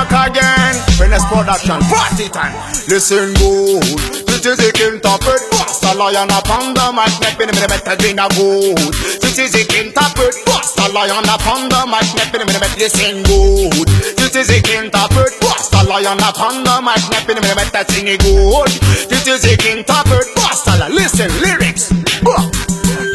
back again. PNS production, party time. Listen good. This is the interpret. Basta lion upon the mic. Nepping me better than a good. This is the interpret. Basta lion upon the mic. Nepping me better. Listen good. This is the interpret. Basta lion upon the mic. Nepping me better sing it good. This is the interpret. Basta listen lyrics.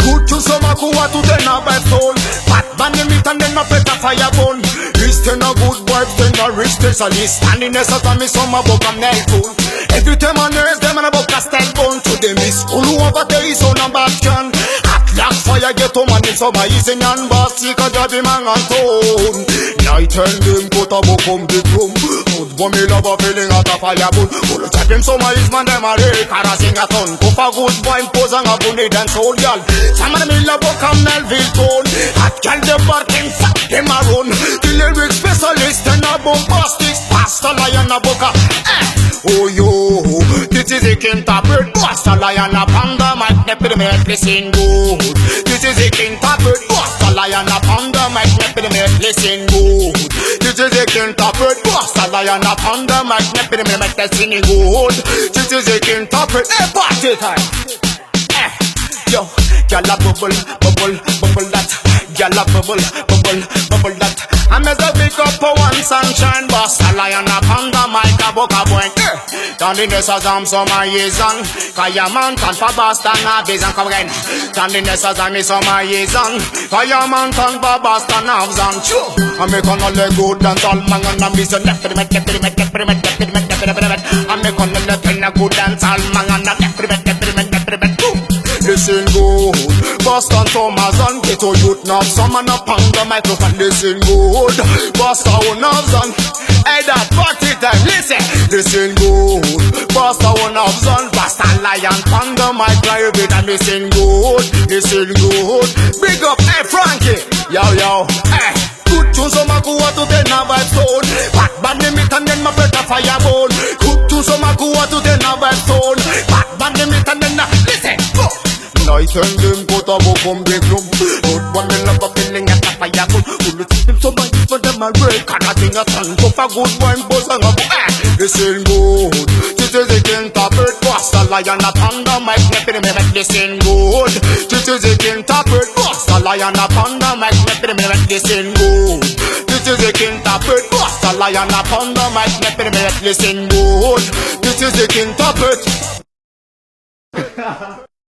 Good to some who are to the number soul. Pat man the meat and then a better fire bone. Listen a good wife, then a rich specialist. Standing there so me some a book and nail tool. Every time I nurse them and a book a style bone. To them is all over there is on a bastion. At last fire get home and it's over easy and bossy cause you be man and tone. Night tell them put a book on the drum. Good one me love a feeling at a fire bone. All chat them some is man them a real cara sing a ton. Puff a good boy pose and a bunny dance old girl. Some of them me love a come Melville tone. Hot girl them barking fuck them a run. The lyric specialist and a bombastic. Basta lion a boca. Oh yo, this is a interpret. Basta lion a panda mic. Nepping me listen good. This is a interpret. Basta lion a panda mic. Nepping me listen good. This is a interpret. Basta lion a panda mic. Nepping me listen good. This is a interpret. Party time. Yo, gyal a bubble, bubble, bubble that. Gyal a bubble, bubble, bubble that. I'm as a big up for one sunshine. Basta lion a panda mic a boca boy. Standing there so jam so my years on. Kaya man tan pa Basta na vision come again. Standing there so jam so my years on. Kaya man tan pa Basta na vision. I make on all the good dance all man on a vision. I make on all the thing a good dance all man on a listen good. Basta Thomas and get to youth now. Some man up on the microphone. Listen good. Basta Onavzan. Hey that party time. Listen good. Basta Onavzan. Basta lion on the mic private and listen good. Listen good. Big up hey Frankie. Yo yo. Hey. Good tune some go to the vibe zone. Back band the meat and then my better fire bone. Good tune some go to the vibe zone. Back band the meat and then listen go. Night and them go to book on the room. Good one me love a feeling at the fire bone. Who see them so much for them a break. And I think a ton for a good wine boss and a listen good. This is the interpret. Basta lion a panda mic. Nepping me listen good. This is the interpret. Basta lion a panda mic. Nepping me listen good. This is the interpret. Basta lion a panda mic. Nepping me listen good. This is the interpret.